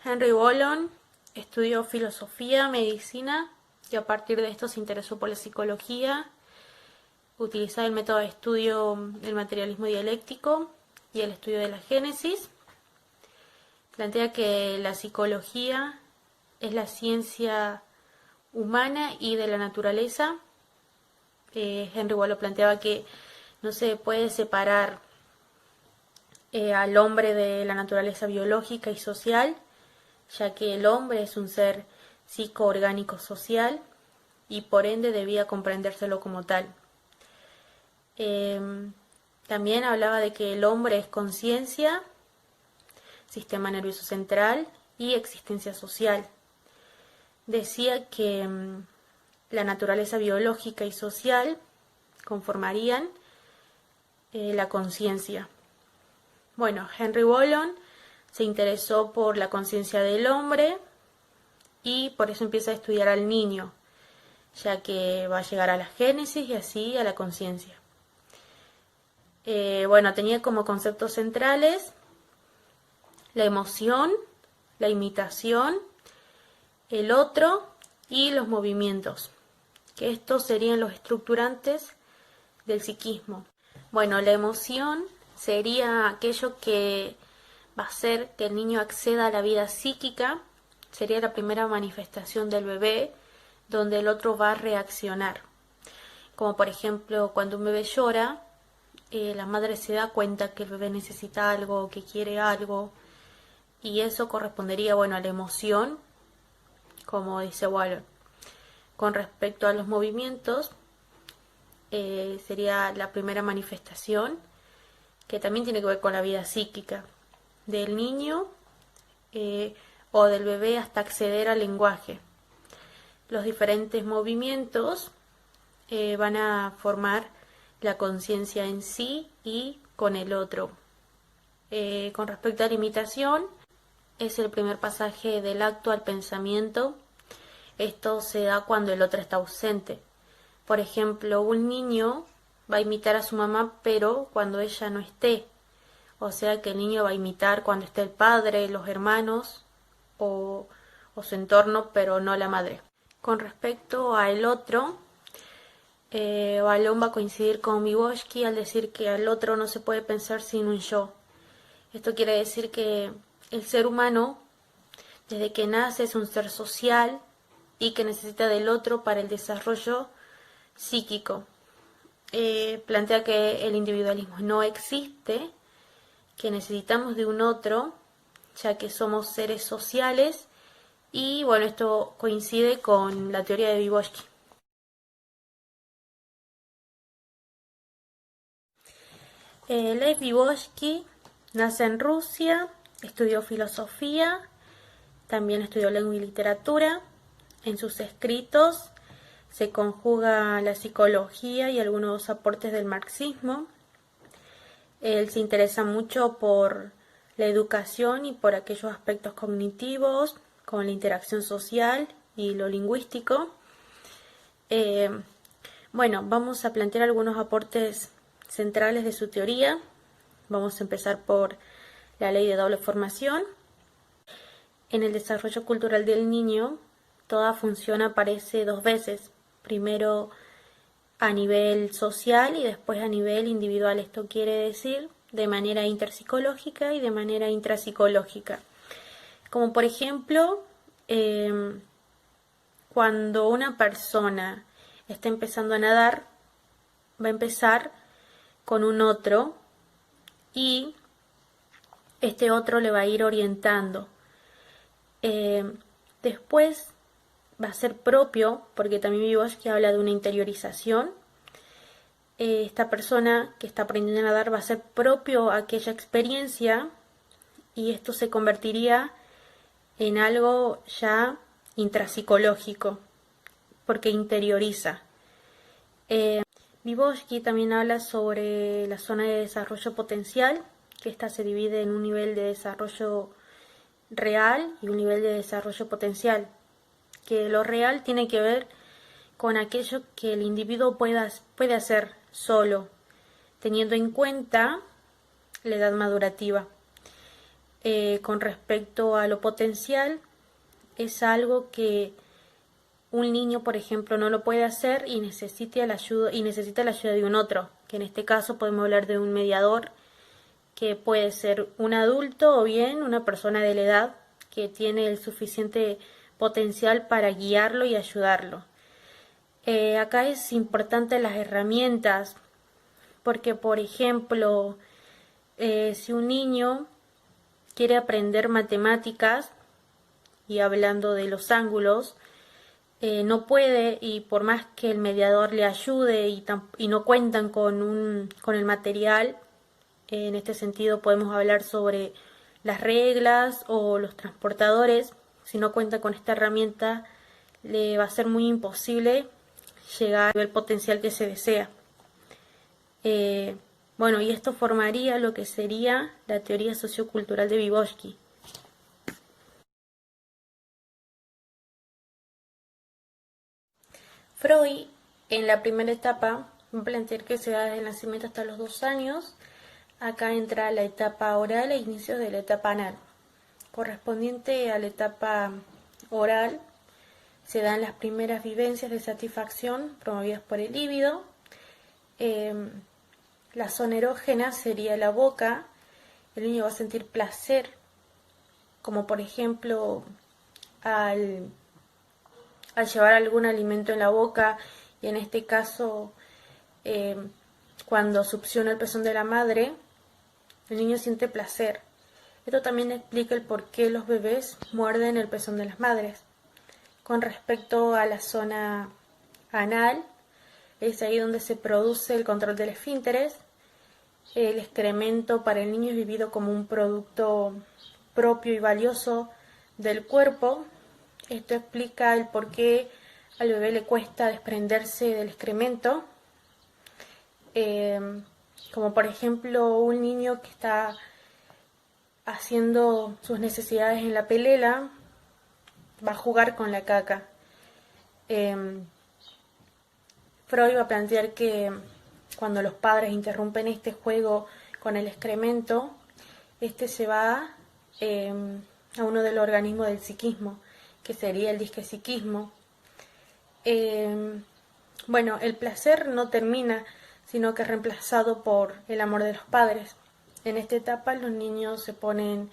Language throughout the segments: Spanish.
Henry Bollon estudió filosofía, medicina y a partir de esto se interesó por la psicología, utilizaba el método de estudio del materialismo dialéctico y el estudio de la génesis. Plantea que la psicología es la ciencia humana y de la naturaleza. Henry Bollon planteaba que no se puede separar al hombre de la naturaleza biológica y social, ya que el hombre es un ser psicoorgánico social y por ende debía comprendérselo como tal. También hablaba de que el hombre es conciencia, sistema nervioso central y existencia social. Decía que la naturaleza biológica y social conformarían la conciencia. Bueno, Henry Bollon se interesó por la conciencia del hombre y por eso empieza a estudiar al niño, ya que va a llegar a la génesis y así a la conciencia. Bueno, tenía como conceptos centrales la emoción, la imitación, el otro y los movimientos, que estos serían los estructurantes del psiquismo. Bueno, la emoción sería aquello que va a hacer que el niño acceda a la vida psíquica, sería la primera manifestación del bebé donde el otro va a reaccionar. Como por ejemplo cuando un bebé llora, la madre se da cuenta que el bebé necesita algo, que quiere algo, y eso correspondería, bueno, a la emoción, como dice Bollon. Con respecto a los movimientos, sería la primera manifestación, que también tiene que ver con la vida psíquica del niño o del bebé hasta acceder al lenguaje. Los diferentes movimientos van a formar la conciencia en sí y con el otro. Con respecto a la imitación, es el primer pasaje del acto al pensamiento. Esto se da cuando el otro está ausente. Por ejemplo, un niño va a imitar a su mamá, pero cuando ella no esté. O sea que el niño va a imitar cuando esté el padre, los hermanos o su entorno, pero no la madre. Con respecto al otro, Bollon va a coincidir con Vygotsky al decir que al otro no se puede pensar sin un yo. Esto quiere decir que el ser humano, desde que nace, es un ser social y que necesita del otro para el desarrollo psíquico. Plantea que el individualismo no existe, que necesitamos de un otro, ya que somos seres sociales, y bueno, esto coincide con la teoría de Vygotsky. Lev Vygotsky nace en Rusia, estudió filosofía, también estudió lengua y literatura. En sus escritos se conjuga la psicología y algunos aportes del marxismo. Él se interesa mucho por la educación y por aquellos aspectos cognitivos, como la interacción social y lo lingüístico. Bueno, vamos a plantear algunos aportes centrales de su teoría. Vamos a empezar por la ley de doble formación. En el desarrollo cultural del niño, toda función aparece dos veces. Primero a nivel social y después a nivel individual. Esto quiere decir de manera interpsicológica y de manera intrapsicológica. Como por ejemplo, cuando una persona está empezando a nadar, va a empezar con un otro y este otro le va a ir orientando. Después va a ser propio, porque también Vygotsky habla de una interiorización. Esta persona que está aprendiendo a nadar va a ser propio a aquella experiencia y esto se convertiría en algo ya intrapsicológico, porque interioriza. Vygotsky también habla sobre la zona de desarrollo potencial, que esta se divide en un nivel de desarrollo real y un nivel de desarrollo potencial, que lo real tiene que ver con aquello que el individuo puede hacer solo, teniendo en cuenta la edad madurativa. con respecto a lo potencial, es algo que un niño, por ejemplo, no lo puede hacer y necesita la ayuda de un otro, que en este caso podemos hablar de un mediador, que puede ser un adulto o bien una persona de la edad que tiene el suficiente potencial para guiarlo y ayudarlo. Acá es importante las herramientas, porque por ejemplo, si un niño quiere aprender matemáticas, y hablando de los ángulos, no puede, y por más que el mediador le ayude y no cuentan con el material, en este sentido podemos hablar sobre las reglas o los transportadores. Si no cuenta con esta herramienta, le va a ser muy imposible llegar al potencial que se desea. Bueno, y esto formaría lo que sería la teoría sociocultural de Vygotsky. Freud, en la primera etapa, va a plantear que se da desde el nacimiento hasta los 2 años. Acá entra la etapa oral e inicios de la etapa anal. Correspondiente a la etapa oral, se dan las primeras vivencias de satisfacción promovidas por el líbido. La zona erógena sería la boca. El niño va a sentir placer, como por ejemplo al llevar algún alimento en la boca, y en este caso cuando succiona el pezón de la madre, el niño siente placer. Esto también explica el por qué los bebés muerden el pezón de las madres. Con respecto a la zona anal, es ahí donde se produce el control del esfínteres. El excremento para el niño es vivido como un producto propio y valioso del cuerpo. Esto explica el por qué al bebé le cuesta desprenderse del excremento. Como por ejemplo un niño que está haciendo sus necesidades en la pelela, va a jugar con la caca. Freud va a plantear que cuando los padres interrumpen este juego con el excremento, este se va a uno de los organismos del psiquismo, que sería el disquepsiquismo. Bueno, el placer no termina, sino que es reemplazado por el amor de los padres. En esta etapa los niños se ponen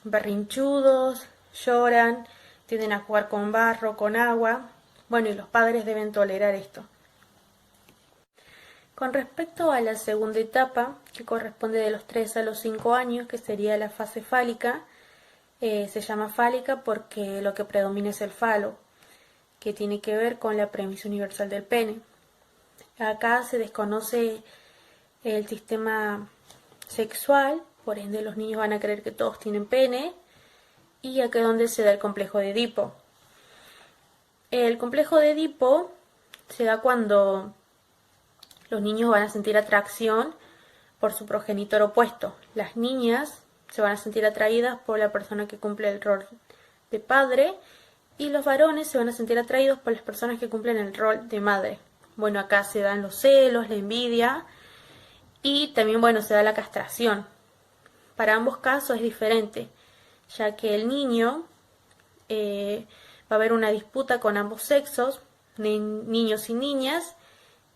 berrinchudos, lloran, tienden a jugar con barro, con agua. Bueno, y los padres deben tolerar esto. Con respecto a la segunda etapa, que corresponde de los 3 a los 5 años, que sería la fase fálica, se llama fálica porque lo que predomina es el falo, que tiene que ver con la premisa universal del pene. Acá se desconoce el sistema sexual, por ende los niños van a creer que todos tienen pene, y acá es donde se da el complejo de Edipo. El complejo de Edipo se da cuando los niños van a sentir atracción por su progenitor opuesto. Las niñas se van a sentir atraídas por la persona que cumple el rol de padre, y los varones se van a sentir atraídos por las personas que cumplen el rol de madre. Bueno, acá se dan los celos, la envidia, y también, bueno, se da la castración. Para ambos casos es diferente, ya que el niño va a haber una disputa con ambos sexos, niños y niñas,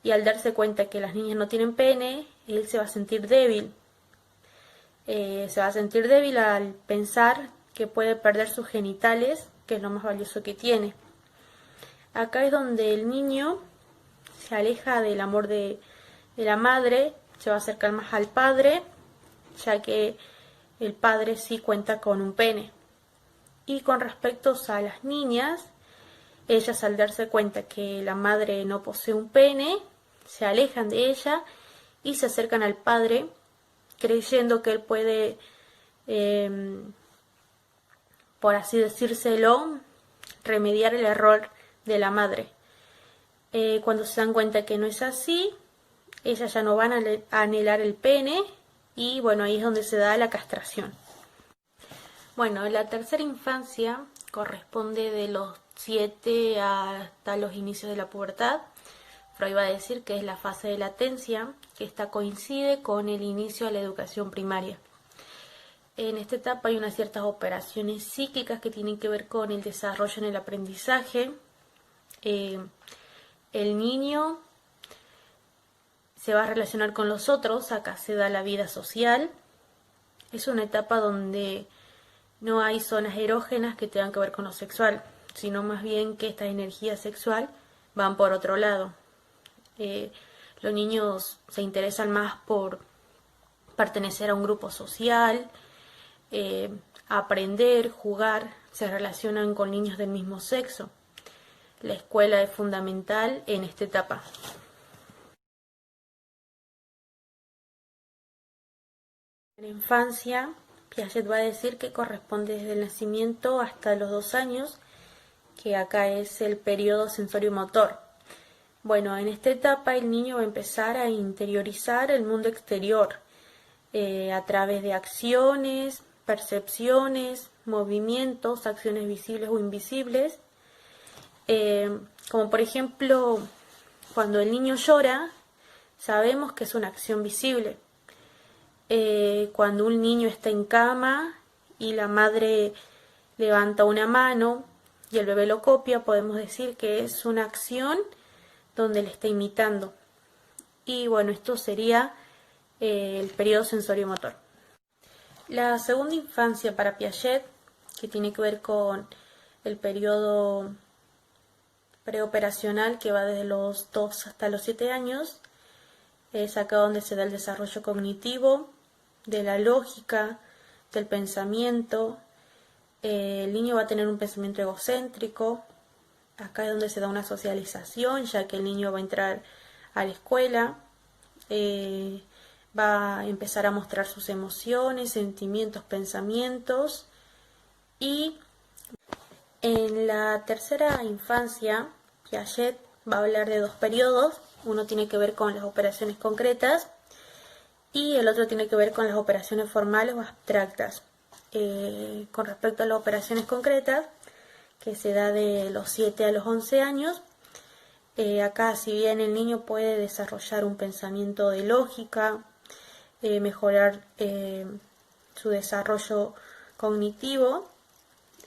y al darse cuenta que las niñas no tienen pene, él se va a sentir débil. Se va a sentir débil al pensar que puede perder sus genitales, que es lo más valioso que tiene. Acá es donde el niño se aleja del amor de la madre, se va a acercar más al padre, ya que el padre sí cuenta con un pene. Y con respecto a las niñas, ellas al darse cuenta que la madre no posee un pene, se alejan de ella y se acercan al padre, creyendo que él puede, por así decírselo, remediar el error de la madre. Cuando se dan cuenta que no es así, ellas ya no van a anhelar el pene, y bueno, ahí es donde se da la castración. Bueno, la tercera infancia corresponde de los 7 hasta los inicios de la pubertad. Freud va a decir que es la fase de latencia, que esta coincide con el inicio de la educación primaria. en esta etapa hay unas ciertas operaciones psíquicas que tienen que ver con el desarrollo en el aprendizaje. El niño se va a relacionar con los otros, acá se da la vida social. Es una etapa donde no hay zonas erógenas que tengan que ver con lo sexual, sino más bien que esta energía sexual van por otro lado. Los niños se interesan más por pertenecer a un grupo social, aprender, jugar, se relacionan con niños del mismo sexo. La escuela es fundamental en esta etapa. En la infancia, Piaget va a decir que corresponde desde el nacimiento hasta los 2 años, que acá es el periodo sensorio-motor. Bueno, en esta etapa el niño va a empezar a interiorizar el mundo exterior a través de acciones, percepciones, movimientos, acciones visibles o invisibles. Como por ejemplo, cuando el niño llora, sabemos que es una acción visible. Cuando un niño está en cama y la madre levanta una mano y el bebé lo copia, podemos decir que es una acción donde le está imitando. Y bueno, esto sería el periodo sensorio-motor. La segunda infancia para Piaget, que tiene que ver con el periodo preoperacional que va desde los 2 hasta los 7 años, es acá donde se da el desarrollo cognitivo, de la lógica, del pensamiento. El niño va a tener un pensamiento egocéntrico. Acá es donde se da una socialización, ya que el niño va a entrar a la escuela, va a empezar a mostrar sus emociones, sentimientos, pensamientos. Y en la tercera infancia, Piaget va a hablar de 2 periodos. Uno tiene que ver con las operaciones concretas y el otro tiene que ver con las operaciones formales o abstractas. Con respecto a las operaciones concretas, que se da de los 7 a los 11 años, acá si bien el niño puede desarrollar un pensamiento de lógica, mejorar su desarrollo cognitivo,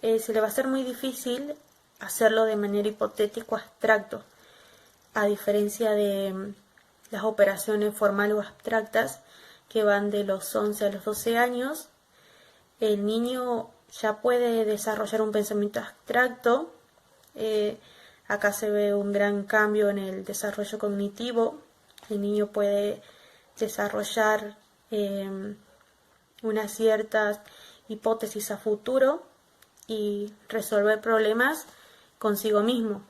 se le va a hacer muy difícil hacerlo de manera hipotético abstracto, a diferencia de las operaciones formales o abstractas que van de los 11 a los 12 años. El niño ya puede desarrollar un pensamiento abstracto. Acá se ve un gran cambio en el desarrollo cognitivo. El niño puede desarrollar unas ciertas hipótesis a futuro y resolver problemas consigo mismo.